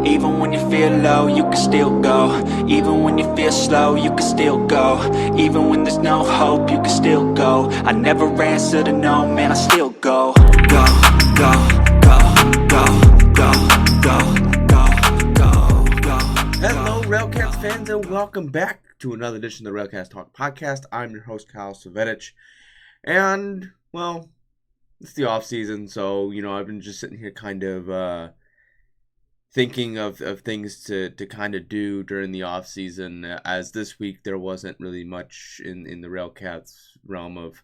Even when you feel low, you can still go. Even when you feel slow, you can still go. Even when there's no hope, you can still go. I never answer to no, man, I still go. Go, go, go, go, go, go, go, go, go. Hello, RailCats fans, and welcome back to another edition of the RailCats Talk podcast. I'm your host, Kyle Savedich, and, well, it's the offseason, so, I've been just sitting here kind of thinking of things to kind of do during the offseason, as this week there wasn't really much in the RailCats realm of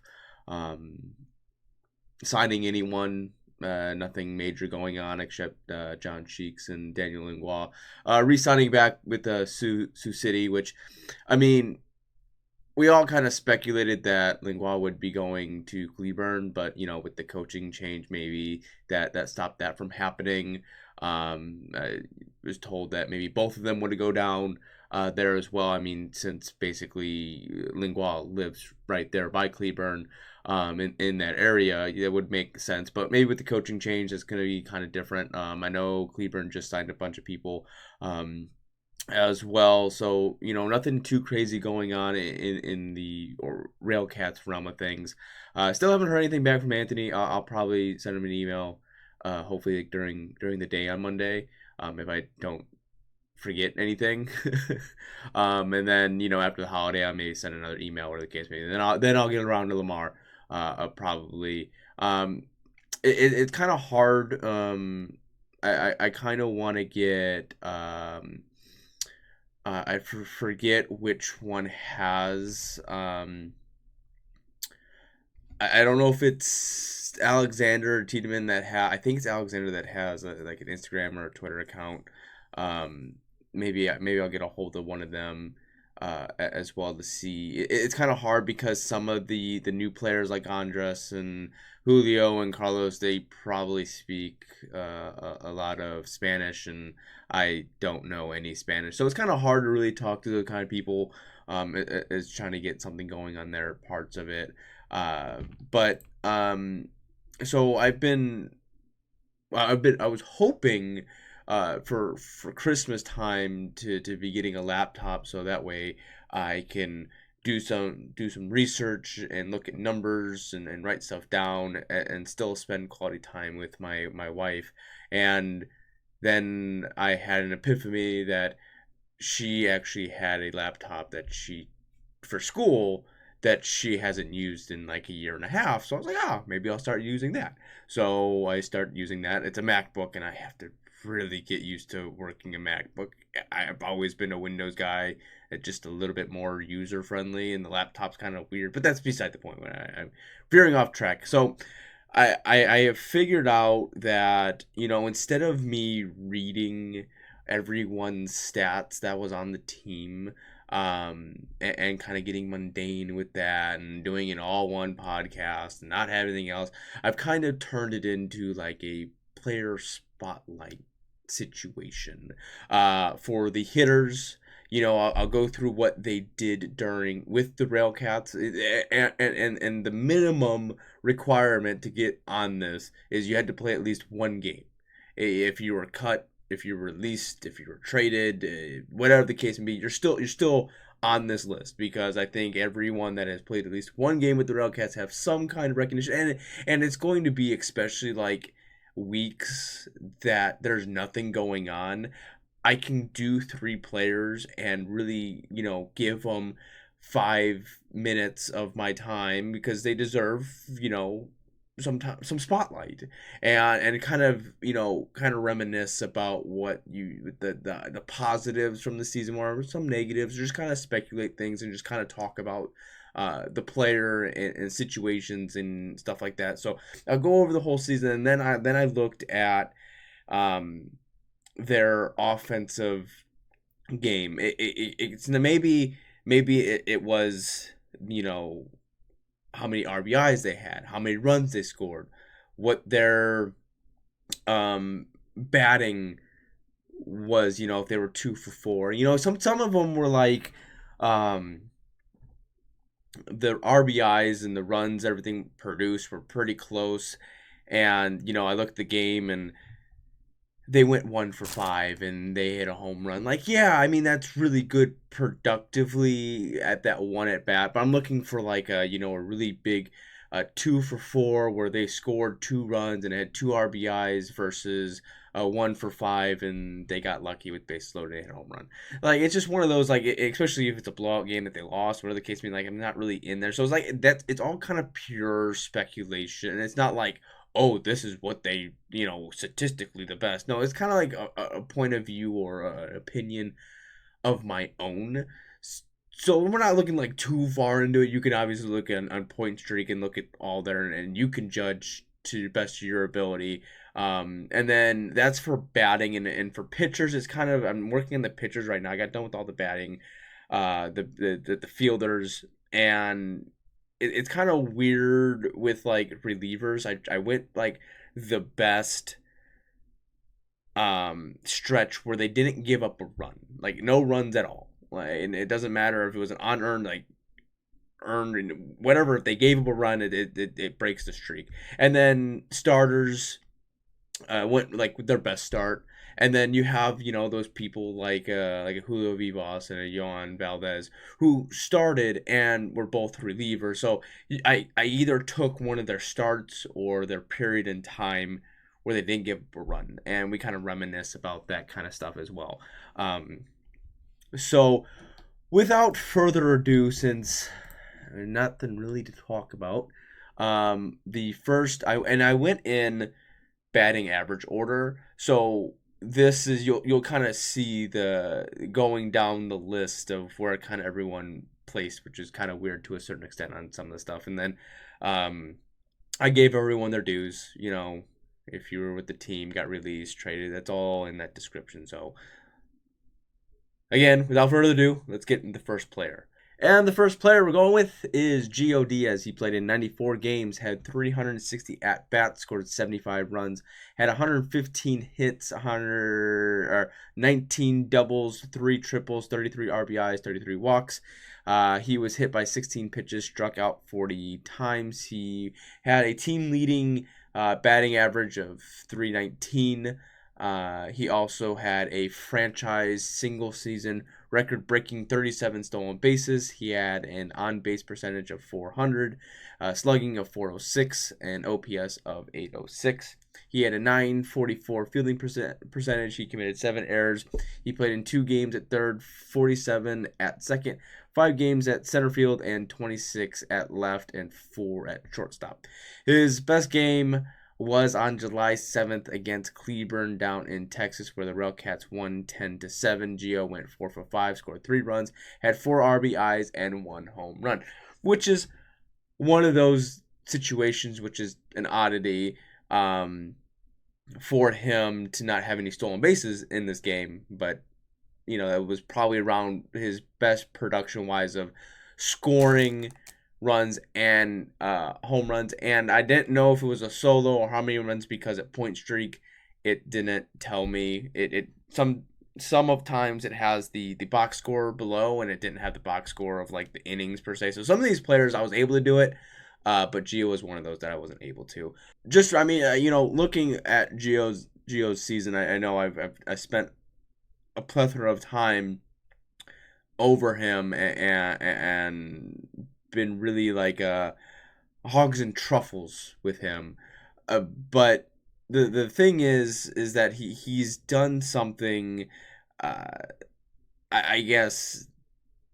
signing anyone. Nothing major going on except John Cheeks and Daniel Langlois re-signing back with Sioux City, which, I mean, we all kind of speculated that Langlois would be going to Cleburne, but, with the coaching change, maybe that stopped that from happening. I was told that maybe both of them would go down there as well. I mean, since basically Langlois lives right there by Cleburne, in that area, it would make sense. But maybe with the coaching change, it's going to be kind of different. I know Cleburne just signed a bunch of people as well, so nothing too crazy going on in the RailCats realm of things. Still haven't heard anything back from Anthony. I'll probably send him an email, hopefully during the day on Monday, if I don't forget anything. And then after the holiday, I may send another email or the case maybe. Then I'll get around to Lamar. Probably. It's kind of hard. I kind of want to get. I forget which one has. I don't know if it's Alexander or Tiedemann that I think it's Alexander that has like an Instagram or a Twitter account. Maybe I'll get a hold of one of them as well to see. It's kind of hard because some of the new players like Andres and Julio and Carlos, they probably speak a lot of Spanish, and I don't know any Spanish, so it's kind of hard to really talk to the kind of people is trying to get something going on their parts of it. But so I was hoping for Christmas time to be getting a laptop, so that way I can do some research and look at numbers and write stuff down and still spend quality time with my wife. And then I had an epiphany that she actually had a laptop that for school that she hasn't used in like a year and a half. So I was like, maybe I'll start using that. So I start using that. It's a MacBook, and I have to really get used to working a MacBook. I've always been a Windows guy, just a little bit more user friendly, and the laptop's kind of weird, but that's beside the point. When I'm veering off track. So I have figured out that, instead of me reading everyone's stats that was on the team, and kind of getting mundane with that and doing an all one podcast and not have anything else, I've kind of turned it into like a player spotlight situation for the hitters. I'll go through what they did with the RailCats, and the minimum requirement to get on this is you had to play at least one game. If you were cut, if you were released, if you were traded, whatever the case may be, you're still on this list, because I think everyone that has played at least one game with the RailCats have some kind of recognition, and it's going to be especially like weeks that there's nothing going on. I can do 3 players and really, give them 5 minutes of my time, because they deserve, some spotlight, and kind of reminisce about what the positives from the season were, some negatives, just kind of speculate things and just kind of talk about the player and situations and stuff like that. So I'll go over the whole season, and then I looked at their offensive game. It's maybe it was how many RBIs they had, how many runs they scored, what their batting was, if they were 2 for 4. Some of them were like the RBIs and the runs, everything produced were pretty close. And, I looked at the game, and they went 1 for 5 and they hit a home run. Like, yeah, I mean that's really good productively at that one at bat. But I'm looking for like a really big 2 for 4 where they scored 2 runs and had 2 RBIs versus 1 for 5 and they got lucky with bases loaded and hit a home run. Like it's just one of those like especially if it's a blowout game that they lost, whatever the case may be. Like I'm not really in there, so it's like that. It's all kind of pure speculation. And it's not like oh, this is what they, statistically the best. No, it's kind of like a point of view or an opinion of my own. So we're not looking like too far into it. You can obviously look at on point streak and look at all there, and you can judge to the best of your ability. And then that's for batting and for pitchers. It's kind of I'm working on the pitchers right now. I got done with all the batting, the fielders, and it's kind of weird with like relievers. I went like the best stretch where they didn't give up a run, like no runs at all. Like, and it doesn't matter if it was an unearned, like earned, and whatever. If they gave up a run, it breaks the streak. And then starters went like their best start. And then you have those people like a Julio Vivas and a Yohan Valdez who started and were both relievers. So I either took one of their starts or their period in time where they didn't give up a run, and we kind of reminisce about that kind of stuff as well. So without further ado, since nothing really to talk about, the first I went in batting average order. So this is you'll kind of see the going down the list of where kind of everyone placed, which is kind of weird to a certain extent on some of the stuff. And then I gave everyone their dues. If you were with the team, got released, traded, that's all in that description. So again, without further ado, let's get into the first player. And the first player we're going with is Gio Diaz. He played in 94 games, had 360 at-bats, scored 75 runs, had 115 hits, 19 doubles, 3 triples, 33 RBIs, 33 walks. He was hit by 16 pitches, struck out 40 times. He had a team-leading batting average of 319. He also had a franchise single-season record-breaking 37 stolen bases. He had an on-base percentage of 400, slugging of 406, and OPS of 806. He had a 944 fielding percentage. He committed 7 errors. He played in 2 games at third, 47 at second, 5 games at center field, and 26 at left, and 4 at shortstop. His best game was on July 7th against Cleburne down in Texas, where the RailCats won 10-7. Gio went 4 for 5, scored 3 runs, had 4 RBIs, and 1 home run, which is one of those situations which is an oddity for him to not have any stolen bases in this game. But, that was probably around his best production-wise of scoring runs and home runs, and I didn't know if it was a solo or how many runs because at point streak it didn't tell me. It some of times it has the box score below, and it didn't have the box score of like the innings per se. So some of these players I was able to do it, but Gio was one of those that I wasn't able to. Just looking at Gio's season, I know I spent a plethora of time over him and been really like hogs and truffles with him, but the thing is that he's done something, I guess,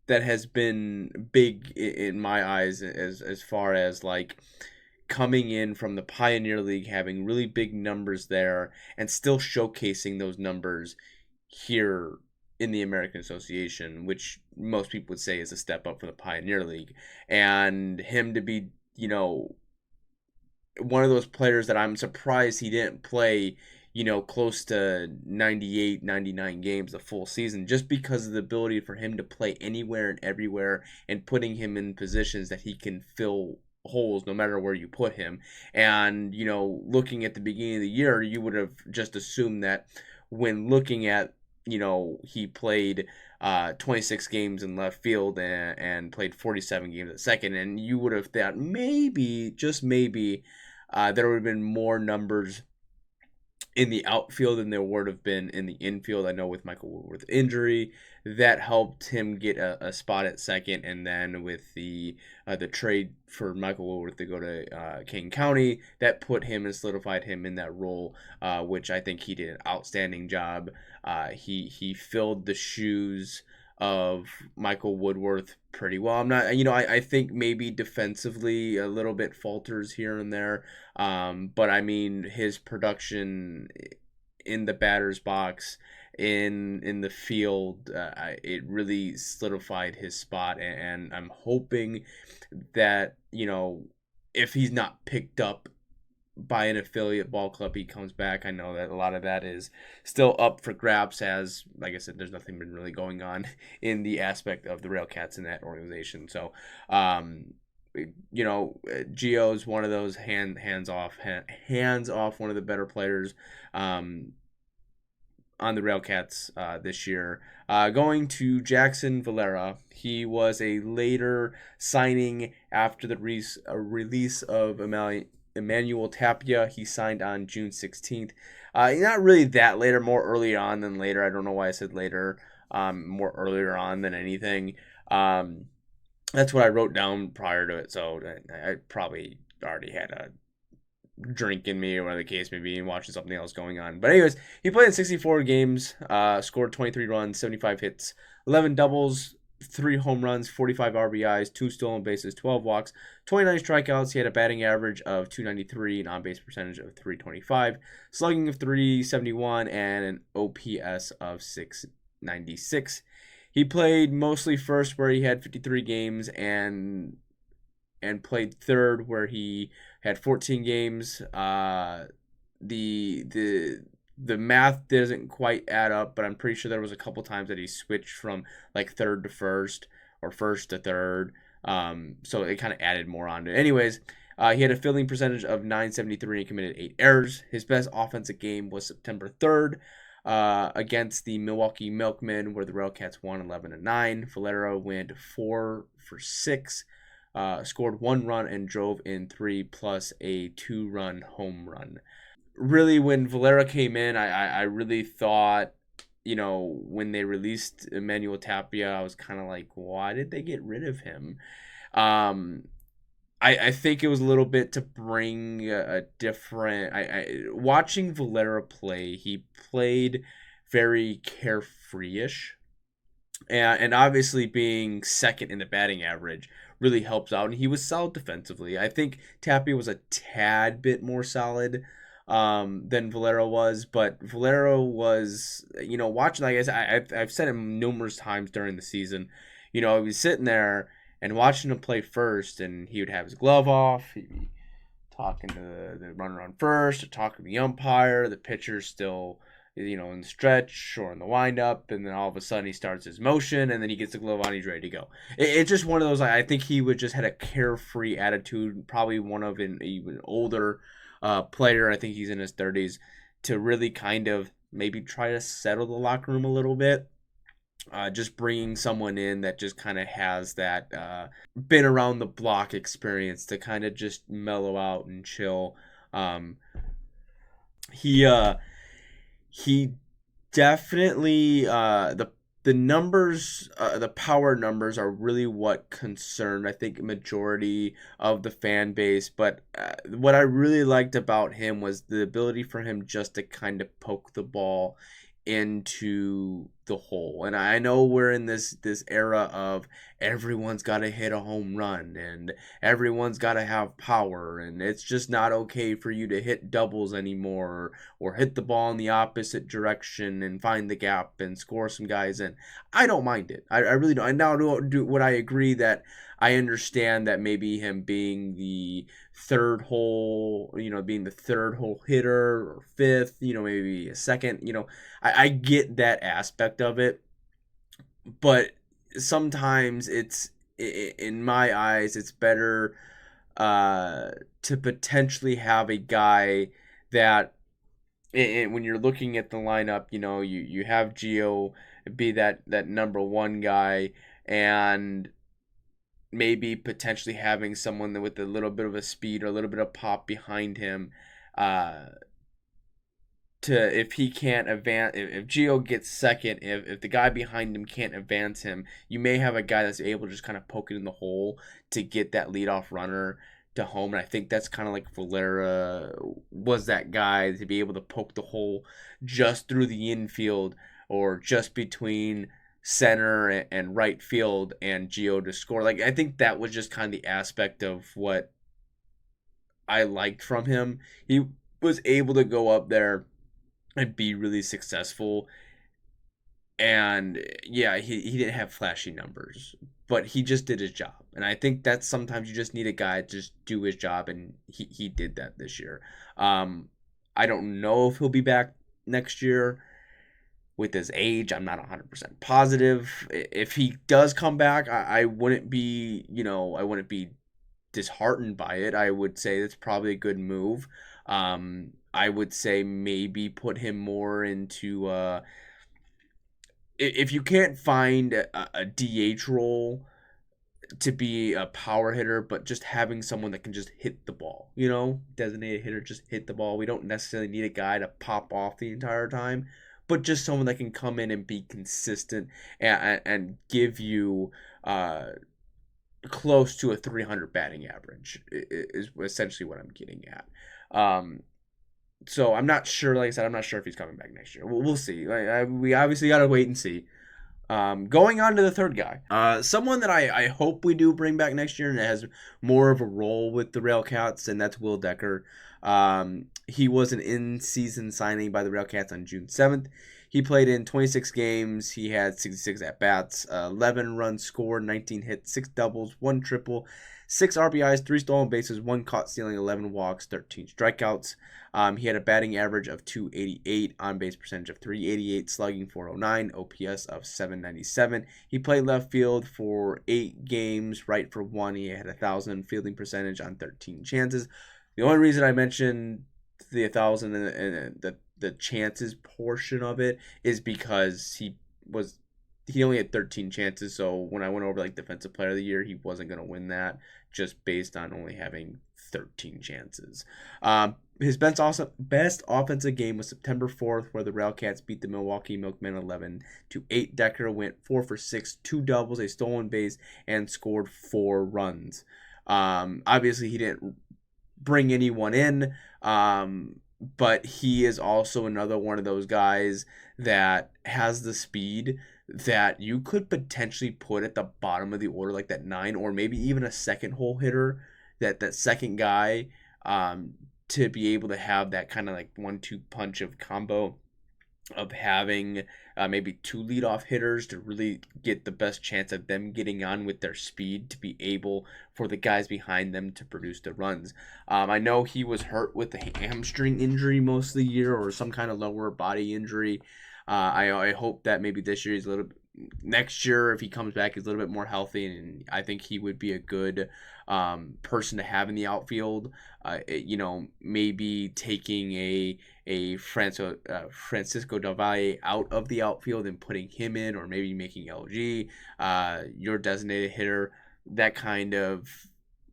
that has been big in my eyes as far as like coming in from the Pioneer League, having really big numbers there, and still showcasing those numbers here in the American Association, which most people would say is a step up from the Pioneer League. And him to be, one of those players that I'm surprised he didn't play, close to 98, 99 games the full season, just because of the ability for him to play anywhere and everywhere and putting him in positions that he can fill holes no matter where you put him. And, looking at the beginning of the year, you would have just assumed that when looking at, he played 26 games in left field and played 47 games at second, and you would have thought maybe, just maybe, there would have been more numbers in the outfield than there would have been in the infield. I know with Michael Woodworth's injury, that helped him get a spot at second, and then with the trade for Michael Woodworth to go to King County, that put him and solidified him in that role, which I think he did an outstanding job. He filled the shoes of Michael Woodworth pretty well. I'm not, I think maybe defensively a little bit falters here and there. But I mean, his production in the batter's box, in the field, it really solidified his spot, and I'm hoping that if he's not picked up by an affiliate ball club, he comes back. I know that a lot of that is still up for grabs, as like I said, there's nothing been really going on in the aspect of the RailCats in that organization. So Gio's one of those hands off one of the better players on the RailCats this year. Going to Jackson Valera, he was a later signing after the release of Emmanuel Tapia. He signed on June 16th. Not really that later, more early on than later. I don't know why I said later. More earlier on than anything. That's what I wrote down prior to it, so I probably already had a drink in me or whatever the case may be and watching something else going on. But anyways, he played in 64 games, scored 23 runs, 75 hits, 11 doubles, 3 home runs, 45 RBIs, 2 stolen bases, 12 walks, 29 strikeouts. He had a batting average of 293, an on-base percentage of 325, slugging of 371, and an OPS of 696. He played mostly first, where he had 53 games, and played third, where he had 14 games. The math doesn't quite add up, but I'm pretty sure there was a couple times that he switched from like third to first or first to third. So it kind of added more on to it. Anyways, he had a fielding percentage of 973 and committed 8 errors. His best offensive game was September 3rd. Against the Milwaukee Milkmen, where the RailCats won 11-9. Valera went 4 for 6, scored 1 run and drove in 3, plus a 2-run home run. Really, when Valera came in, I really thought, when they released Emmanuel Tapia, I was kind of like, why did they get rid of him? I think it was a little bit to bring a different. Watching Valera play, he played very carefree-ish, and obviously being second in the batting average really helps out. And he was solid defensively. I think Tapia was a tad bit more solid than Valera was, but Valera was, watching. Like I said, I've said it numerous times during the season. He was sitting there and watching him play first, and he would have his glove off. He'd be talking to the runner on first, or talking to the umpire. The pitcher's still, in the stretch or in the windup, and then all of a sudden he starts his motion, and then he gets the glove on. He's ready to go. It's just one of those. I think he would just had a carefree attitude. Probably one of an even older player. I think he's in his 30s, to really kind of maybe try to settle the locker room a little bit. Just bringing someone in that just kind of has that been around the block experience to kind of just mellow out and chill. He definitely the numbers, the power numbers are really what concerned, I think, majority of the fan base. But what I really liked about him was the ability for him just to kind of poke the ball into the hole. And I know we're in this era of everyone's got to hit a home run and everyone's got to have power, and it's just not okay for you to hit doubles anymore, or hit the ball in the opposite direction and find the gap and score some guys in. I don't mind it. I really don't. And now would I agree that I understand that maybe him being the third hole, being the third hole hitter, or fifth, maybe a second, I get that aspect of it, but sometimes it's, in my eyes, it's better to potentially have a guy that, when you're looking at the lineup, you have Gio be that number one guy, and maybe potentially having someone with a little bit of a speed or a little bit of pop behind him, to if he can't advance, if Gio gets second, if the guy behind him can't advance him, you may have a guy that's able to just kind of poke it in the hole to get that leadoff runner to home. And I think that's kind of like Valera was that guy to be able to poke the hole just through the infield or just between center and right field and Gio to score. Like I think that was just kind of the aspect of what I liked from him. He was able to go up there and be really successful. And yeah, he didn't have flashy numbers, but he just did his job. And I think that sometimes you just need a guy to just do his job, and he did that this year. I don't know if he'll be back next year with his age. I'm not 100% positive. If he does come back, I wouldn't be, I wouldn't be disheartened by it. I would say it's probably a good move. I would say maybe put him more into if you can't find a DH role to be a power hitter, but just having someone that can just hit the ball, designated hitter, just hit the ball. We don't necessarily need a guy to pop off the entire time, but just someone that can come in and be consistent and give you close to a 300 batting average is essentially what I'm getting at. So I'm not sure. Like I said, I'm not sure if he's coming back next year. We'll see. We obviously got to wait and see. Going on to the third guy, someone that I hope we do bring back next year and has more of a role with the RailCats, and that's Will Decker. He was an in-season signing by the RailCats on June 7th. He played in 26 games. He had 66 at-bats, 11 runs scored, 19 hits, 6 doubles, 1 triple, 6 RBIs, 3 stolen bases, 1 caught stealing, 11 walks, 13 strikeouts. He had a batting average of 288, on-base percentage of 388, slugging 409, OPS of 797. He played left field for 8 games, right for 1. He had 1,000 fielding percentage on 13 chances. The only reason I mentioned the 1,000 and the chances portion of it is because he only had 13 chances. So when I went over like defensive player of the year, he wasn't going to win that just based on only having 13 chances. His best offensive game was September 4th, where the RailCats beat the Milwaukee Milkmen 11-8. Decker went 4 for 6, 2 doubles, a stolen base, and scored 4 runs. Obviously, he didn't bring anyone in, but he is also another one of those guys that has the speed that you could potentially put at the bottom of the order, like that 9 or maybe even a second hole hitter, that second guy, to be able to have that kind of like 1-2 punch of combo of having maybe 2 leadoff hitters to really get the best chance of them getting on with their speed to be able for the guys behind them to produce the runs. I know he was hurt with a hamstring injury most of the year or some kind of lower body injury. I hope that maybe this year next year if he comes back he's a little bit more healthy, and I think he would be a good person to have in the outfield. Maybe taking a Francisco Del Valle out of the outfield and putting him in, or maybe making LG your designated hitter. That kind of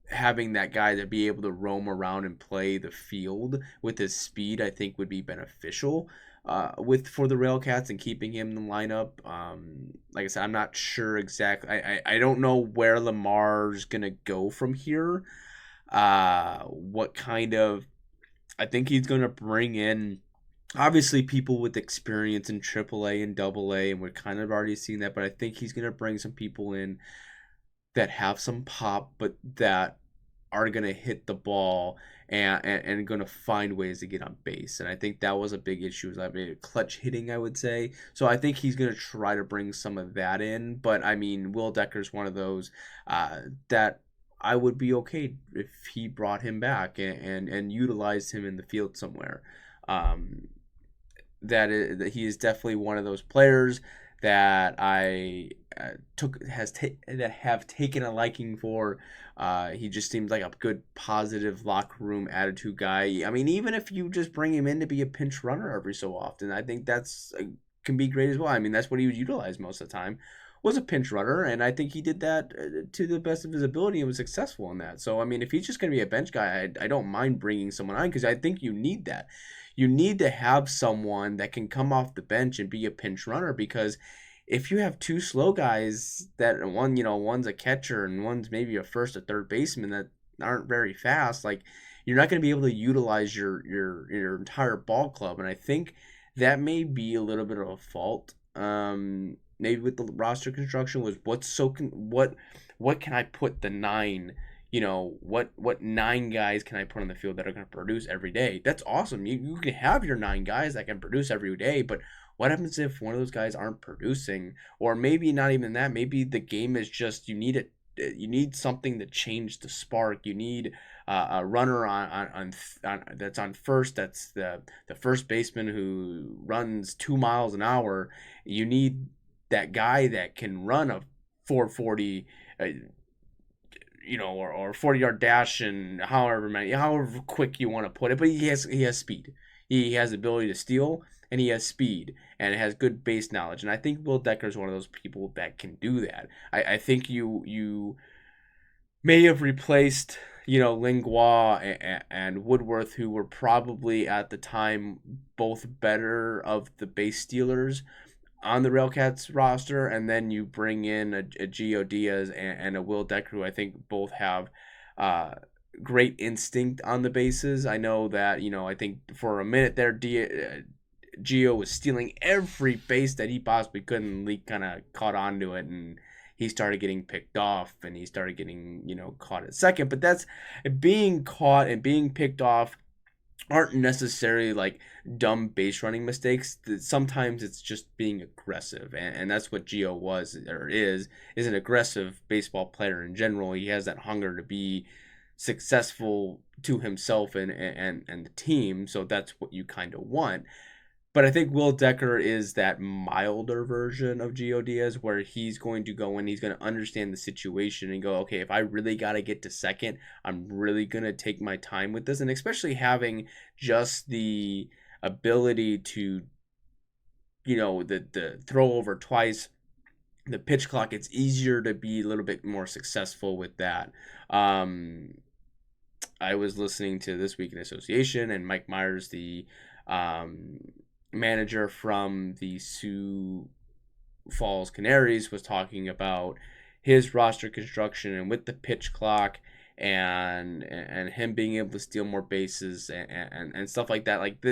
having that guy to be able to roam around and play the field with his speed, I think would be beneficial for the RailCats and keeping him in the lineup. Like I said, I'm not sure exactly. I don't know where Lamar's gonna go from here. What kind of? I think he's gonna bring in obviously people with experience in AAA and AA, and we're kind of already seeing that. But I think he's gonna bring some people in that have some pop, but that are going to hit the ball and going to find ways to get on base. And I think that was a big issue. I mean, clutch hitting, I would say. So I think he's going to try to bring some of that in. But, I mean, Will Decker's one of those that I would be okay if he brought him back and utilized him in the field somewhere. That he is definitely one of those players that I that have taken a liking for. He just seems like a good, positive locker room attitude guy. I mean, even if you just bring him in to be a pinch runner every so often, I think can be great as well. I mean, that's what he was utilized most of the time, was a pinch runner, and I think he did that to the best of his ability and was successful in that. So I mean, if he's just going to be a bench guy, I don't mind bringing someone on because I think you need that. You need to have someone that can come off the bench and be a pinch runner because if you have two slow guys that one's a catcher and one's maybe a first or third baseman that aren't very fast, like you're not going to be able to utilize your entire ball club. And I think that may be a little bit of a fault. Maybe with the roster construction was what can I put the nine, what nine guys can I put on the field that are going to produce every day? That's awesome. You can have your nine guys that can produce every day, but what happens if one of those guys aren't producing, or maybe not even that? Maybe the game is just you need something to change the spark. You need a runner on that's on first. That's the first baseman who runs 2 miles an hour. You need that guy that can run a 440, or 40-yard dash and however quick you want to put it. But he has speed. He has the ability to steal, and he has speed, and it has good base knowledge. And I think Will Decker is one of those people that can do that. I think you may have replaced, Lingua and Woodworth, who were probably at the time both better of the base stealers on the RailCats roster, and then you bring in a Gio Diaz and a Will Decker, who I think both have great instinct on the bases. I know that, I think for a minute there, Gio was stealing every base that he possibly could, and Lee kind of caught on to it, and he started getting picked off, and he started getting, caught at second. But that's being caught and being picked off aren't necessarily like dumb base running mistakes. Sometimes it's just being aggressive, and that's what Gio was or is an aggressive baseball player in general. He has that hunger to be successful to himself and the team, so that's what you kind of want. But I think Will Decker is that milder version of Gio Diaz, where he's going to go in, he's going to understand the situation and go, okay, if I really got to get to second, I'm really going to take my time with this. And especially having just the ability to, the throw over twice, the pitch clock, it's easier to be a little bit more successful with that. I was listening to This Week in Association, and Mike Myers, the manager from the Sioux Falls Canaries, was talking about his roster construction and with the pitch clock and him being able to steal more bases and stuff like that. Like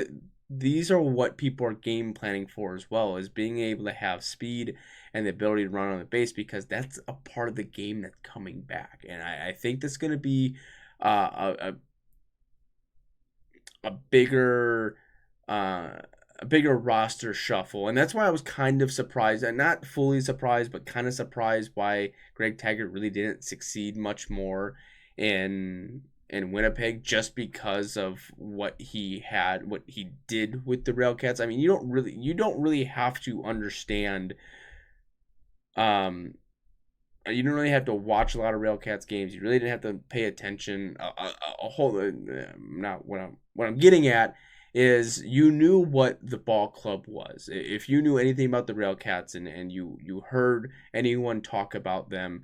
these are what people are game planning for as well, is being able to have speed and the ability to run on the base, because that's a part of the game that's coming back. And I think that's going to be a bigger roster shuffle, and that's why I was kind of surprised, and not fully surprised, but kind of surprised why Greg Taggart really didn't succeed much more in Winnipeg, just because of what he did with the RailCats. I mean, you don't really have to understand. You don't really have to watch a lot of RailCats games. You really didn't have to pay attention a whole. Not what I'm getting at is you knew what the ball club was. If you knew anything about the RailCats and you heard anyone talk about them,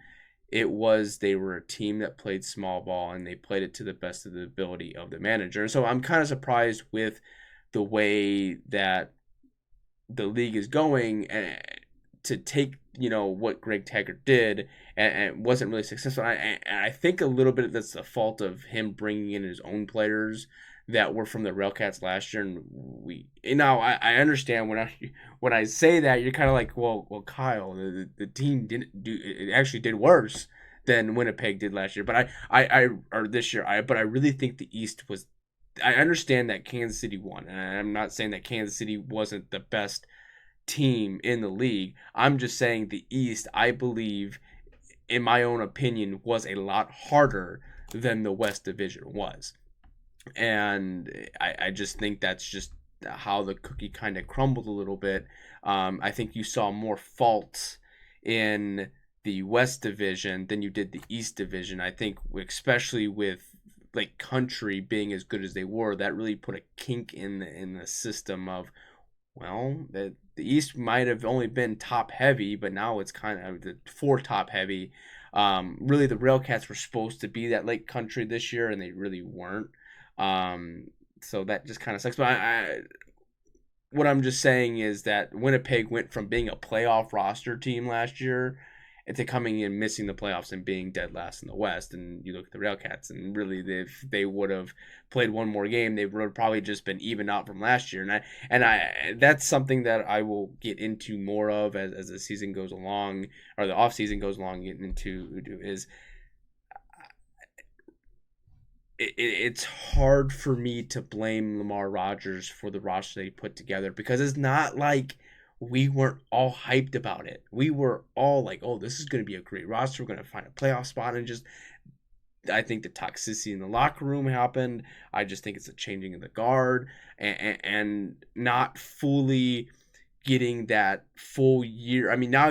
it was they were a team that played small ball, and they played it to the best of the ability of the manager. And so I'm kind of surprised with the way that the league is going, and to take what Greg Taggart did and wasn't really successful. I think a little bit that's the fault of him bringing in his own players that were from the RailCats last year, and I understand when I say that, you're kind of like, well, Kyle, the team it actually did worse than Winnipeg did last year, but this year, but I really think the East was. I understand that Kansas City won, and I'm not saying that Kansas City wasn't the best team in the league. I'm just saying the East, I believe, in my own opinion, was a lot harder than the West Division was. And I just think that's just how the cookie kind of crumbled a little bit. I think you saw more faults in the West Division than you did the East Division. I think especially with like Country being as good as they were, that really put a kink in the system of, well, the the East might have only been top heavy, but now it's kind of the 4 top heavy. Really, the RailCats were supposed to be that Lake Country this year, and they really weren't. So that just kind of sucks. But what I'm just saying is that Winnipeg went from being a playoff roster team last year into coming in missing the playoffs and being dead last in the West. And you look at the RailCats, and really, if they would have played one more game, they would have probably just been even out from last year. And I that's something that I will get into more of as the season goes along, or the off season goes along. Getting into is it's hard for me to blame Lamar Rogers for the roster they put together, because it's not like we weren't all hyped about it. We were all like, oh, this is going to be a great roster. We're going to find a playoff spot. And just, I think the toxicity in the locker room happened. I just think it's a changing of the guard, and not fully getting that full year. I mean, now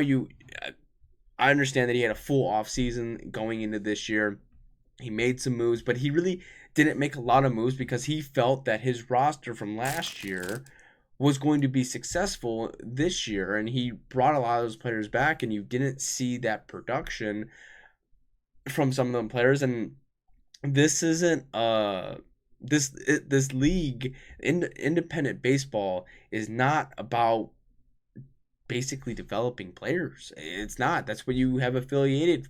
I understand that he had a full offseason going into this year. He made some moves, but he really didn't make a lot of moves because he felt that his roster from last year was going to be successful this year, and he brought a lot of those players back, and you didn't see that production from some of them players. And this isn't this league, independent baseball, is not about basically developing players. It's not. That's what you have affiliated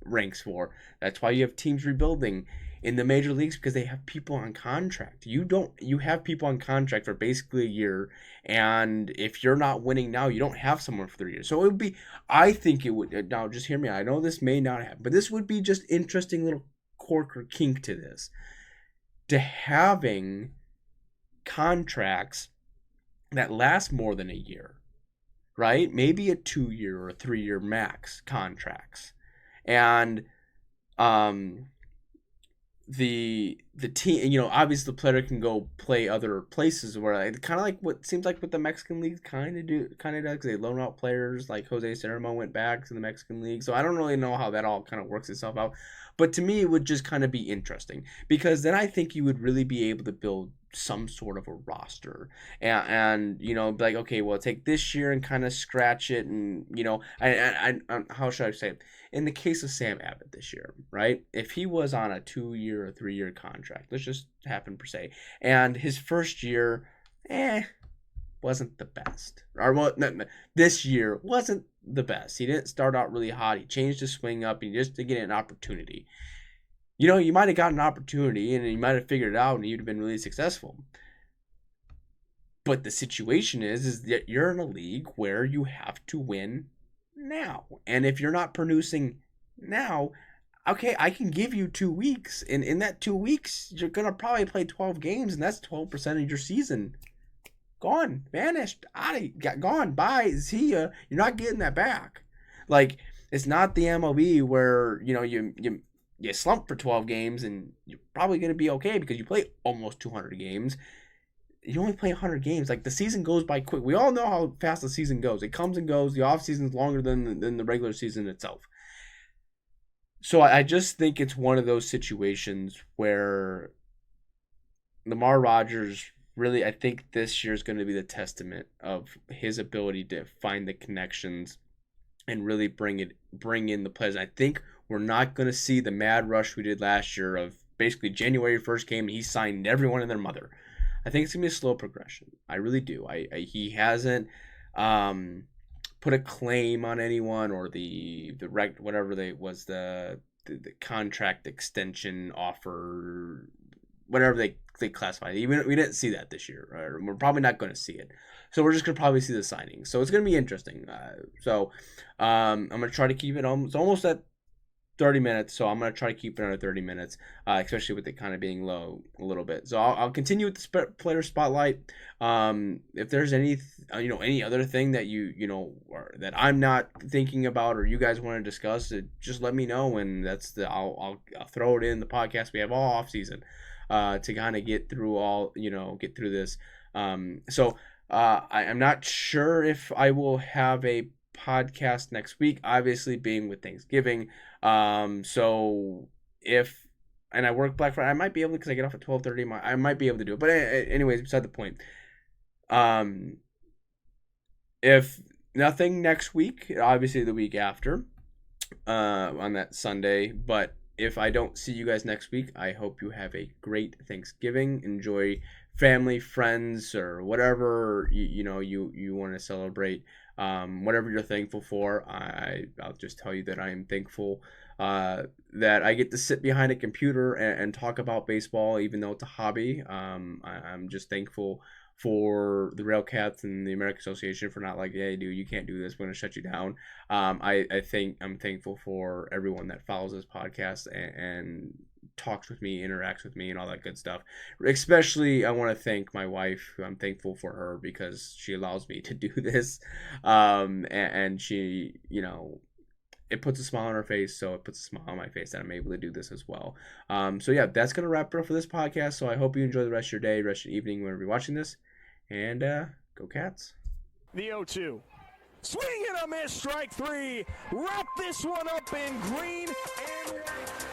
ranks for. That's why you have teams rebuilding in the major leagues, because they have people on contract. You have people on contract for basically a year, and if you're not winning now, you don't have someone for 3 years. So it would be, I think it would, now just hear me, I know this may not happen, but this would be just interesting little quirk or kink to this, to having contracts that last more than a year, right? Maybe a 2-year or a 3-year max contracts. And the team, obviously the player can go play other places, where kind of like what seems like what the Mexican League kind of does, because they loan out players. Like Jose Ceremo went back to the Mexican League, so I don't really know how that all kind of works itself out. But to me, it would just kind of be interesting, because then I think you would really be able to build some sort of a roster, and like, okay, well, take this year and kind of scratch it, and I how should I say it? In the case of Sam Abbott this year, right? If he was on a 2-year or 3-year contract, let's just happen per se, and his first year, wasn't the best, or well, this year wasn't the best. He didn't start out really hot. He changed his swing up, and just to get an opportunity. You might have got an opportunity, and you might have figured it out, and you'd have been really successful. But the situation is that you're in a league where you have to win now. And if you're not producing now, okay, I can give you 2 weeks. And in that 2 weeks, you're going to probably play 12 games, and that's 12% of your season. Gone, vanished, gone, bye, see ya. You're not getting that back. Like, it's not the MLB where, you slump for 12 games, and you're probably going to be okay because you play almost 200 games. You only play 100 games. Like, the season goes by quick. We all know how fast the season goes. It comes and goes. The off season is longer than the regular season itself. So I just think it's one of those situations where Lamar Rogers, really, I think this year is going to be the testament of his ability to find the connections and really bring in the players. I think we're not going to see the mad rush we did last year of basically January 1st came and he signed everyone and their mother. I think it's going to be a slow progression. I really do. He hasn't put a claim on anyone, or the contract extension offer, whatever they classify it. We didn't see that this year. Right? We're probably not going to see it. So we're just going to probably see the signing. So it's going to be interesting. I'm going to try to keep it almost at 30 minutes, so I'm going to try to keep it under 30 minutes, especially with it kind of being low a little bit. So I'll continue with the player spotlight. If there's any other thing that or that I'm not thinking about, or you guys want to discuss, just let me know, and I'll throw it in the podcast. We have all off season to kind of get through this. I'm not sure if I will have a podcast next week, obviously being with Thanksgiving. So if, and I work Black Friday, I might be able to, because I get off at 12:30. I might be able to do it. But anyways, beside the point. if nothing next week, obviously the week after, on that Sunday. But if I don't see you guys next week, I hope you have a great Thanksgiving. Enjoy family, friends, or whatever you want to celebrate. Whatever you're thankful for, I'll just tell you that I am thankful that I get to sit behind a computer and talk about baseball, even though it's a hobby. I'm just thankful for the RailCats and the American Association for not like, hey, dude, you can't do this. We're going to shut you down. I think I'm thankful for everyone that follows this podcast and talks with me, interacts with me, and all that good stuff. Especially, I want to thank my wife. I'm thankful for her because she allows me to do this. And she, it puts a smile on her face, so it puts a smile on my face that I'm able to do this as well. So yeah, that's gonna wrap it up for this podcast. So I hope you enjoy the rest of your day, rest of your evening, whenever you're watching this, and go Cats. The 0-2. Swing and a miss, strike three. Wrap this one up in green and white.